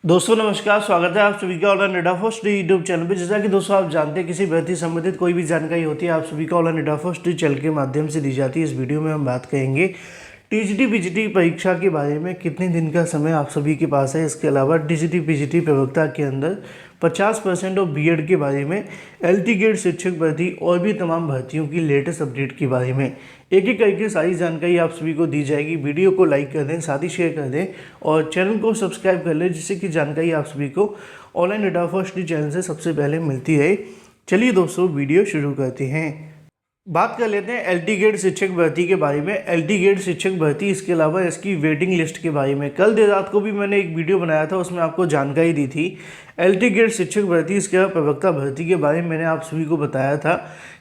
दोस्तों नमस्कार, स्वागत है आप सभी का online data first YouTube channel पे। जैसा कि दोस्तों आप जानते हैं, किसी भर्ती संबंधित कोई भी जानकारी होती है आप सभी का ऑनलाइन डेटा फर्स्ट चैनल के माध्यम से दी जाती है। इस वीडियो में हम बात करेंगे टीजीटी पीजीटी परीक्षा के बारे में, कितने दिन का समय आप सभी के पास है। इसके अलावा टीजीटी पीजीटी प्रवक्ता के अंदर 50% ऑफ बीएड के बारे में, एलटी ग्रेड शिक्षक भर्ती और भी तमाम भर्तियों की लेटेस्ट अपडेट के बारे में एक एक करके सारी जानकारी आप सभी को दी जाएगी। वीडियो को लाइक कर दें, साथ ही शेयर कर दें और चैनल को सब्सक्राइब कर लें, जिससे कि जानकारी आप सभी को ऑनलाइन डेटा फर्स्ट चैनल से सबसे पहले मिलती रहे। चलिए दोस्तों वीडियो शुरू करते हैं। बात कर लेते हैं एलटी ग्रेड शिक्षक भर्ती के बारे में। एलटी ग्रेड शिक्षक भर्ती, इसके अलावा इसकी वेटिंग लिस्ट के बारे में कल देर रात को भी मैंने एक वीडियो बनाया था, उसमें आपको जानकारी दी थी। एलटी ग्रेड शिक्षक भर्ती, इसके अलावा प्रवक्ता भर्ती के बारे में मैंने आप सभी को बताया था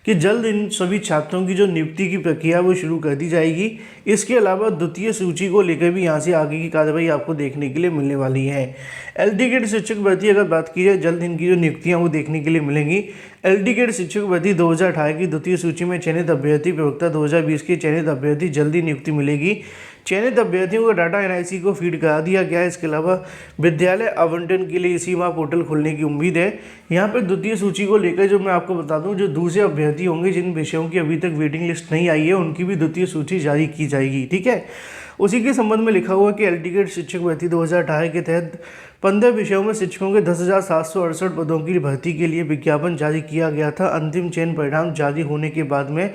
कि जल्द इन सभी छात्रों की जो नियुक्ति की प्रक्रिया वो शुरू कर दी जाएगी। इसके अलावा द्वितीय सूची को लेकर भी यहाँ से आगे की कार्रवाई आपको देखने के लिए मिलने वाली है। एलटी ग्रेड शिक्षक भर्ती अगर बात की जाए, जल्द इनकी जो नियुक्तियाँ वो देखने के लिए मिलेंगी। एलटी ग्रेड शिक्षक भर्ती 2018 की द्वितीय सूची में चयनित अभ्यर्थी, प्रवक्ता 2020 के चयनित अभ्यर्थी, जल्दी नियुक्ति मिलेगी। चयनित अभ्यर्थियों को डाटा एनआईसी को फीड करा दिया गया है। इसके अलावा विद्यालय आवंटन के लिए इसी माह पोर्टल खुलने की उम्मीद है। यहाँ पर द्वितीय सूची को लेकर जो मैं आपको बता दूं, जो दूसरे अभ्यर्थी होंगे जिन विषयों की अभी तक वेटिंग लिस्ट नहीं आई है, उनकी भी द्वितीय सूची जारी की जाएगी। ठीक है, उसी के संबंध में लिखा हुआ कि एलटी ग्रेड शिक्षक भर्ती 2018 के तहत 15 विषयों में शिक्षकों के 10,768 पदों की भर्ती के लिए विज्ञापन जारी किया गया था। अंतिम चयन परिणाम जारी होने के बाद में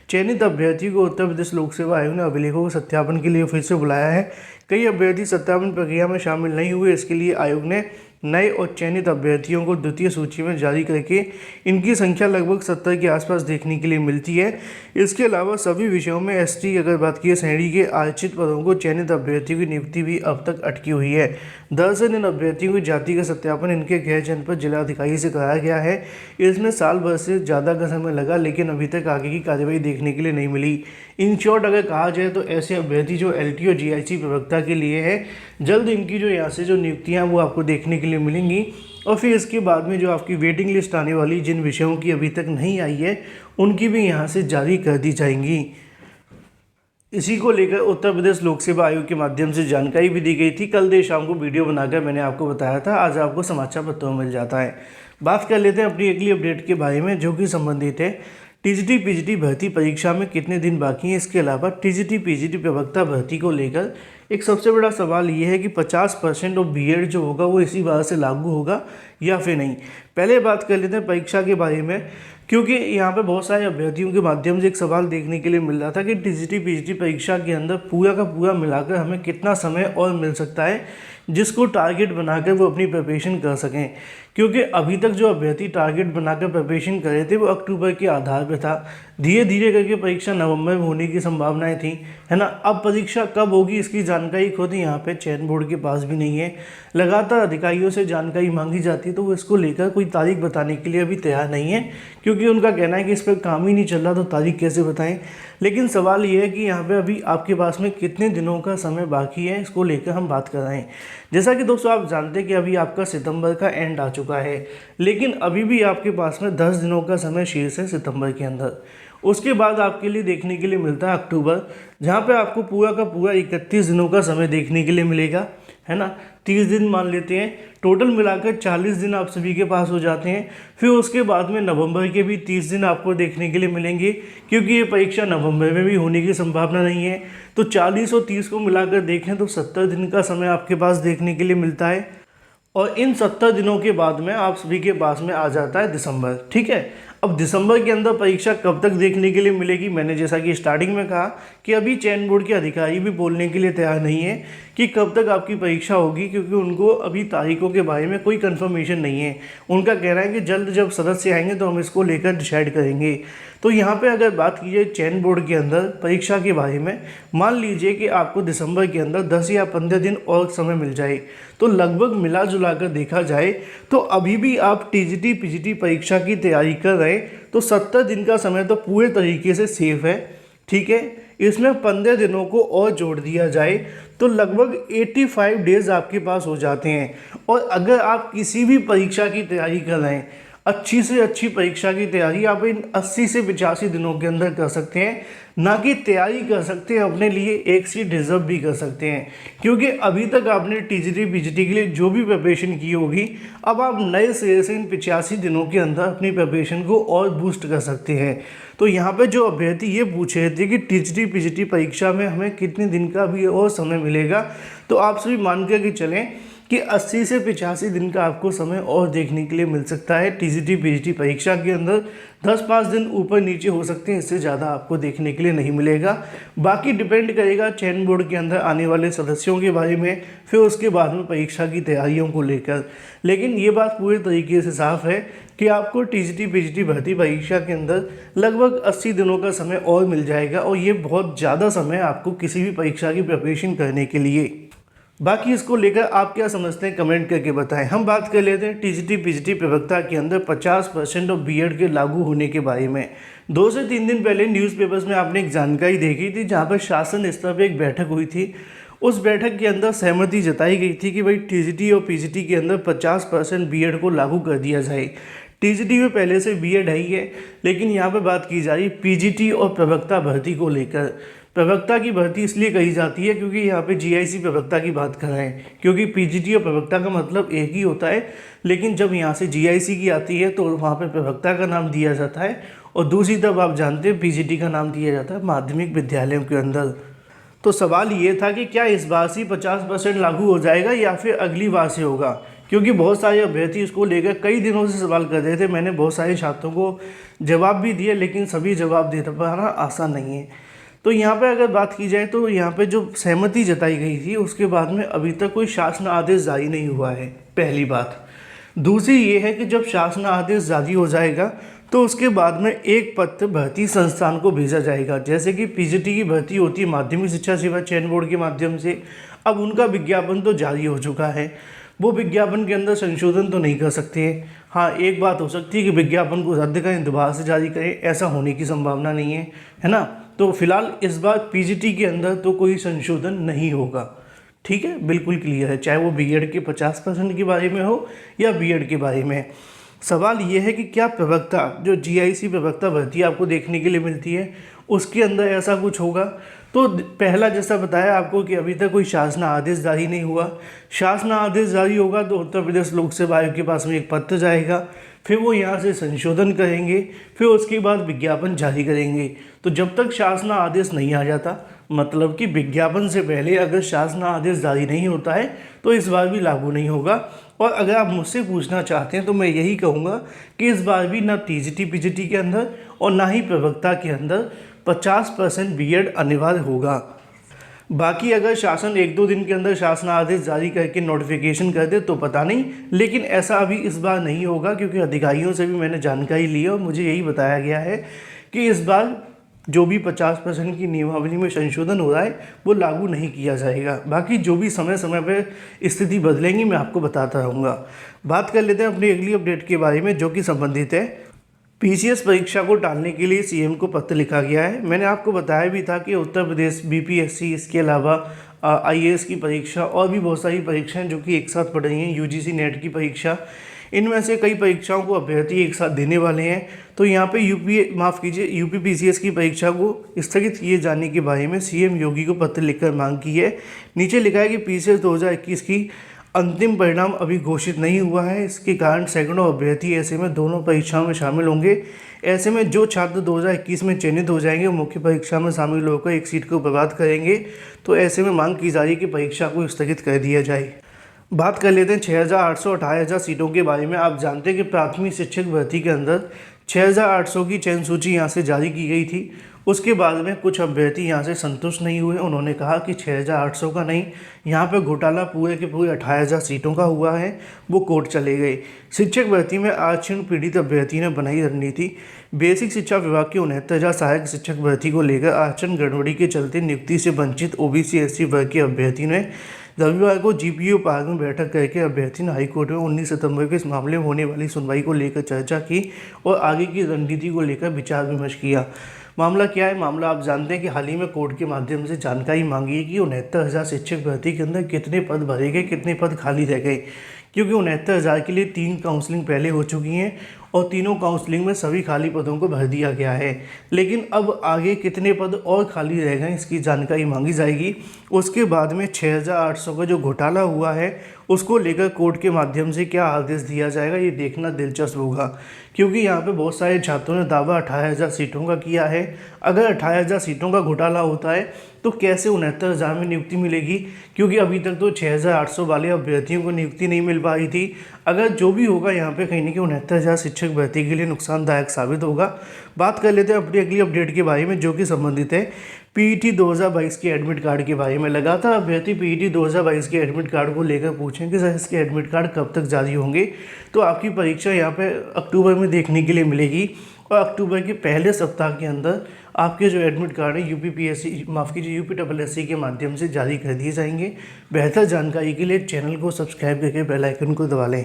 चयनित अभ्यर्थियों को उत्तर प्रदेश लोक सेवा आयोग ने अभिलेखों को सत्यापन के लिए फिर से बुलाया है। कई अभ्यर्थी सत्यापन प्रक्रिया में शामिल नहीं हुए, इसके लिए आयोग ने नए और चयनित अभ्यर्थियों को द्वितीय सूची में जारी करके इनकी संख्या लगभग 70 के आसपास देखने के लिए मिलती है। इसके अलावा सभी विषयों में एसटी अगर बात की श्रेणी के आरक्षित पदों को चयनित अभ्यर्थियों की नियुक्ति भी अब तक अटकी हुई है। दरअसल इन अभ्यर्थियों की जाति का सत्यापन इनके गृह जनपद जिलाधिकारी से कराया गया है। इसमें साल भर से ज़्यादा का समय लगा, लेकिन अभी तक आगे की कार्रवाई देखने के लिए नहीं मिली। इन शॉर्ट अगर कहा जाए तो ऐसे अभ्यर्थी जो एलटी और जीआईसी प्रवक्ता के लिए है, जल्द इनकी जो यहाँ से जो नियुक्तियाँ वो आपको देखने के लिए मिलेंगी। और फिर इसके बाद में जो आपकी वेटिंग लिस्ट आने वाली, जिन विषयों की अभी तक नहीं आई है, उनकी भी यहाँ से जारी कर दी जाएंगी। इसी को लेकर उत्तर प्रदेश लोक सेवा आयोग के माध्यम से जानकारी भी दी गई थी। कल देर शाम को वीडियो बनाकर मैंने आपको बताया था, आज आपको समाचार पत्रों में मिल जाता है। बात कर लेते हैं अपनी अगली अपडेट के बारे में, जो कि संबंधित है टीजीटी पीजीटी भर्ती परीक्षा में कितने दिन बाकी हैं। इसके अलावा टीजीटी पीजीटी प्रवक्ता भर्ती को लेकर एक सबसे बड़ा सवाल ये है कि 50% ऑफ बीएड जो होगा वो इसी बार से लागू होगा या फिर नहीं। पहले बात कर लेते हैं परीक्षा के बारे में, क्योंकि यहाँ पे बहुत सारे अभ्यर्थियों के माध्यम से एक सवाल देखने के लिए मिल रहा था कि टीजीटी पीजीटी परीक्षा के अंदर पूरा का पूरा मिलाकर हमें कितना समय और मिल सकता है, जिसको टारगेट बनाकर वो अपनी प्रिपरेशन कर सकें। क्योंकि अभी तक जो अभ्यर्थी टारगेट बनाकर प्रिपरेशन कर रहे थे वो अक्टूबर के आधार पर था। धीरे धीरे करके परीक्षा नवंबर में होने की संभावनाएं थी, है ना। अब परीक्षा कब होगी इसकी जानकारी खुद यहाँ पे चयन बोर्ड के पास भी नहीं है। लगातार अधिकारियों से जानकारी मांगी जाती है, तो वो इसको लेकर कोई तारीख बताने के लिए अभी तैयार नहीं है, क्योंकि उनका कहना है कि इस पर काम ही नहीं चल रहा, तो तारीख कैसे बताएं। लेकिन सवाल ये है कि यहाँ पे अभी आपके पास में कितने दिनों का समय बाकी है, इसको लेकर हम बात कर रहे हैं। जैसा कि दोस्तों आप जानते हैं कि अभी आपका सितंबर का एंड आ चुका है, लेकिन अभी भी आपके पास में 10 दिनों का समय शेष है सितंबर के अंदर। उसके बाद आपके लिए देखने के लिए मिलता है अक्टूबर, जहाँ पे आपको पूरा का पूरा 31 दिनों का समय देखने के लिए मिलेगा, है ना। 30 दिन मान लेते हैं, टोटल मिलाकर 40 दिन आप सभी के पास हो जाते हैं। फिर उसके बाद में नवंबर के भी 30 दिन आपको देखने के लिए मिलेंगे, क्योंकि ये परीक्षा नवंबर में भी होने की संभावना नहीं है। तो 40 और 30 को मिलाकर देखें तो 70 दिन का समय आपके पास देखने के लिए मिलता है। और इन 70 दिनों के बाद में आप सभी के पास में आ जाता है दिसंबर। ठीक है, अब दिसंबर के अंदर परीक्षा कब तक देखने के लिए मिलेगी, मैंने जैसा कि स्टार्टिंग में कहा कि अभी चयन बोर्ड के अधिकारी भी बोलने के लिए तैयार नहीं है कि कब तक आपकी परीक्षा होगी, क्योंकि उनको अभी तारीखों के बारे में कोई कंफर्मेशन नहीं है। उनका कहना है कि जल्द जब सदस्य आएंगे तो हम इसको लेकर डिसाइड करेंगे। तो यहाँ पे अगर बात की जाए चयन बोर्ड के अंदर परीक्षा के बारे में, मान लीजिए कि आपको दिसंबर के अंदर 10 या 15 दिन और समय मिल जाए, तो लगभग मिला जुला कर देखा जाए तो अभी भी आप टीजीटी पीजीटी परीक्षा की तैयारी कर रहे हैं, तो 70 दिन का समय तो पूरे तरीके से सेफ है। ठीक है, इसमें 15 दिनों को और जोड़ दिया जाए तो लगभग 85 डेज आपके पास हो जाते हैं। और अगर आप किसी भी परीक्षा की तैयारी कर रहे हैं, अच्छी से अच्छी परीक्षा की तैयारी आप इन 80 से 85 दिनों के अंदर कर सकते हैं। ना कि तैयारी कर सकते हैं, अपने लिए एक सीट रिजर्व भी कर सकते हैं। क्योंकि अभी तक आपने टीजीटी पीजीटी के लिए जो भी प्रिपरेशन की होगी, अब आप नए सिरे से इन 85 दिनों के अंदर अपनी प्रिपरेशन को और बूस्ट कर सकते हैं। तो यहाँ पे जो अभ्यर्थी ये पूछ रहे थे कि टीजीटी पीजीटी परीक्षा में हमें कितने दिन का भी और समय मिलेगा, तो आप सभी मान के चलें कि 80 से 85 दिन का आपको समय और देखने के लिए मिल सकता है। टीजीटी पीजीटी परीक्षा के अंदर 10-5 दिन ऊपर नीचे हो सकते हैं, इससे ज़्यादा आपको देखने के लिए नहीं मिलेगा। बाकी डिपेंड करेगा चयन बोर्ड के अंदर आने वाले सदस्यों के बारे में, फिर उसके बाद में परीक्षा की तैयारियों को लेकर। लेकिन ये बात पूरे तरीके से साफ है कि आपको टीजीटी पीजीटी भर्ती परीक्षा के अंदर लगभग 80 दिनों का समय और मिल जाएगा, और ये बहुत ज़्यादा समय आपको किसी भी परीक्षा की प्रिपरेशन करने के लिए। बाकी इसको लेकर आप क्या समझते हैं, कमेंट करके बताएं। हम बात कर लेते हैं टीजीटी पीजीटी प्रवक्ता के अंदर 50% ऑफ बीएड के लागू होने के बारे में। 2 से 3 दिन पहले न्यूज़पेपर्स में आपने एक जानकारी देखी थी, जहां पर शासन स्तर पर एक बैठक हुई थी। उस बैठक के अंदर सहमति जताई गई थी कि भाई टीजीटी और पीजीटी के अंदर 50% बीएड को लागू कर दिया जाए। टीजीटी में पहले से बीएड है ही है, लेकिन यहाँ पर बात की जा रही पीजीटी और प्रवक्ता भर्ती को लेकर। प्रवक्ता की भर्ती इसलिए कही जाती है क्योंकि यहाँ पे जीआईसी प्रवक्ता की बात कर रहे हैं, क्योंकि पीजीटी और प्रवक्ता का मतलब एक ही होता है, लेकिन जब यहाँ से जीआईसी की आती है तो वहाँ पे प्रवक्ता का नाम दिया जाता है, और दूसरी तरफ आप जानते हैं पीजीटी का नाम दिया जाता है माध्यमिक विद्यालयों के अंदर। तो सवाल ये था कि क्या इस बार से 50% लागू हो जाएगा या फिर अगली बार से होगा, क्योंकि बहुत सारे अभ्यर्थी इसको लेकर कई दिनों से सवाल कर रहे थे। मैंने बहुत सारे छात्रों को जवाब भी दिए, लेकिन सभी जवाब दे पाना आसान नहीं है। तो यहाँ पे अगर बात की जाए तो यहाँ पे जो सहमति जताई गई थी, उसके बाद में अभी तक कोई शासन आदेश जारी नहीं हुआ है, पहली बात। दूसरी ये है कि जब शासन आदेश जारी हो जाएगा तो उसके बाद में एक पत्र भर्ती संस्थान को भेजा जाएगा। जैसे कि पीजीटी की भर्ती होती है माध्यमिक शिक्षा सेवा चयन बोर्ड के माध्यम से, अब उनका विज्ञापन तो जारी हो चुका है। वो विज्ञापन के अंदर संशोधन तो नहीं कर सकते हैं। हाँ, एक बात हो सकती है कि विज्ञापन को रद्द करें, दोबारा से जारी करें, ऐसा होने की संभावना नहीं है ना। तो फिलहाल इस बार पीजीटी के अंदर तो कोई संशोधन नहीं होगा, ठीक है, बिल्कुल क्लियर है, चाहे वो बीएड के 50% के बारे में हो या बीएड के बारे में। सवाल ये है कि क्या प्रवक्ता, जो जीआईसी प्रवक्ता भर्ती आपको देखने के लिए मिलती है, उसके अंदर ऐसा कुछ होगा? तो पहला जैसा बताया आपको कि अभी तक कोई शासन आदेश जारी नहीं हुआ। शासन आदेश जारी होगा तो उत्तर प्रदेश लोक सेवा आयोग के पास में एक पत्र जाएगा, फिर वो यहाँ से संशोधन करेंगे, फिर उसके बाद विज्ञापन जारी करेंगे। तो जब तक शासन आदेश नहीं आ जाता, मतलब कि विज्ञापन से पहले अगर शासन आदेश जारी नहीं होता है, तो इस बार भी लागू नहीं होगा। और अगर आप मुझसे पूछना चाहते हैं तो मैं यही कहूँगा कि इस बार भी ना टीजीटी पीजीटी के अंदर और ना ही प्रवक्ता के अंदर 50% बीएड अनिवार्य होगा। बाकी अगर शासन 1-2 दिन के अंदर शासन आदेश जारी करके नोटिफिकेशन कर दे तो पता नहीं, लेकिन ऐसा अभी इस बार नहीं होगा, क्योंकि अधिकारियों से भी मैंने जानकारी ली और मुझे यही बताया गया है कि इस बार जो भी 50% की नियमावली में संशोधन हो रहा है वो लागू नहीं किया जाएगा। बाकी जो भी समय समय पर स्थिति बदलेंगी मैं आपको बताता रहूँगा। बात कर लेते हैं अपनी अगली अपडेट के बारे में, जो कि संबंधित है पीसीएस परीक्षा को टालने के लिए सीएम को पत्र लिखा गया है। मैंने आपको बताया भी था कि उत्तर प्रदेश बीपीएससी, इसके अलावा आईएएस की परीक्षा और भी बहुत सारी परीक्षाएं जो कि एक साथ पड़ रही हैं, यूजीसी नेट की परीक्षा, इनमें से कई परीक्षाओं को अभ्यर्थी एक साथ देने वाले हैं। तो यहाँ पे यूपी पीसीएस की परीक्षा को स्थगित किए जाने के बारे में सीएम योगी को पत्र लिखकर मांग की है। नीचे लिखा है कि पीसीएस 2021 की अंतिम परिणाम अभी घोषित नहीं हुआ है, इसके कारण सैकड़ों अभ्यर्थी ऐसे में दोनों परीक्षाओं में शामिल होंगे। ऐसे में जो छात्र 2021 में चयनित हो जाएंगे वो मुख्य परीक्षा में शामिल होकर एक सीट को बर्बाद करेंगे। तो ऐसे में मांग की जा रही है कि परीक्षा को स्थगित कर दिया जाए। बात कर लेते हैं 6,800 और 28,000 सीटों के बारे में। आप जानते हैं कि प्राथमिक शिक्षक भर्ती के अंदर 6,800 की चयन सूची यहाँ से जारी की गई थी। उसके बाद में कुछ अभ्यर्थी यहाँ से संतुष्ट नहीं हुए, उन्होंने कहा कि 6,800 का नहीं, यहाँ पे घोटाला पूरे के पूरे 28,000 सीटों का हुआ है, वो कोर्ट चले गए। शिक्षक भर्ती में आरक्षण पीड़ित अभ्यर्थी ने बनाई रणनीति। बेसिक शिक्षा विभाग की 69,000 सहायक शिक्षक भर्ती को लेकर आरक्षण गड़बड़ी के चलते नियुक्ति से वंचित ओबीसी एससी वर्ग के अभ्यर्थी ने रविवार को जीपीओ पार्क में बैठक करके अभ्यर्थी ने हाईकोर्ट में 19 सितंबर को इस मामले में होने वाली सुनवाई को लेकर चर्चा की और आगे की रणनीति को लेकर विचार विमर्श किया। मामला क्या है? मामला आप जानते हैं कि हाल ही में कोर्ट के माध्यम से जानकारी मांगी है कि 69,000 शिक्षक भर्ती के अंदर कितने पद भरे गए, कितने पद खाली रह गए, क्योंकि 69,000 के लिए 3 काउंसलिंग पहले हो चुकी हैं और तीनों काउंसलिंग में सभी खाली पदों को भर दिया गया है। लेकिन अब आगे कितने पद और खाली रह गए इसकी जानकारी मांगी जाएगी। उसके बाद में 6800 का जो घोटाला हुआ है उसको लेकर कोर्ट के माध्यम से क्या आदेश दिया जाएगा, ये देखना दिलचस्प होगा, क्योंकि यहाँ पे बहुत सारे छात्रों ने दावा 28,000 सीटों का किया है। अगर 28,000 सीटों का घोटाला होता है तो कैसे 69,000 में नियुक्ति मिलेगी, क्योंकि अभी तक तो 6,800 वाले अभ्यर्थियों को नियुक्ति नहीं मिल पाई थी। अगर जो भी होगा यहाँ पे कहीं ना कहीं 69,000 शिक्षक भर्ती के लिए नुकसानदायक साबित होगा। बात कर लेते हैं अपनी अगली अपडेट के बारे में, जो कि संबंधित है पीईटी 2022 के एडमिट कार्ड के बारे में। लगातार अभ्यर्थी पीईटी 2022 के एडमिट कार्ड को लेकर पूछें कि सर इसके एडमिट कार्ड कब तक जारी होंगे। तो आपकी परीक्षा यहाँ पे अक्टूबर में देखने के लिए मिलेगी और अक्टूबर के पहले सप्ताह के अंदर आपके जो एडमिट कार्ड है यूपीपीएससी के माध्यम से जारी कर दिए जाएंगे। बेहतर जानकारी के लिए चैनल को सब्सक्राइब करके बेल आइकन को दबा लें।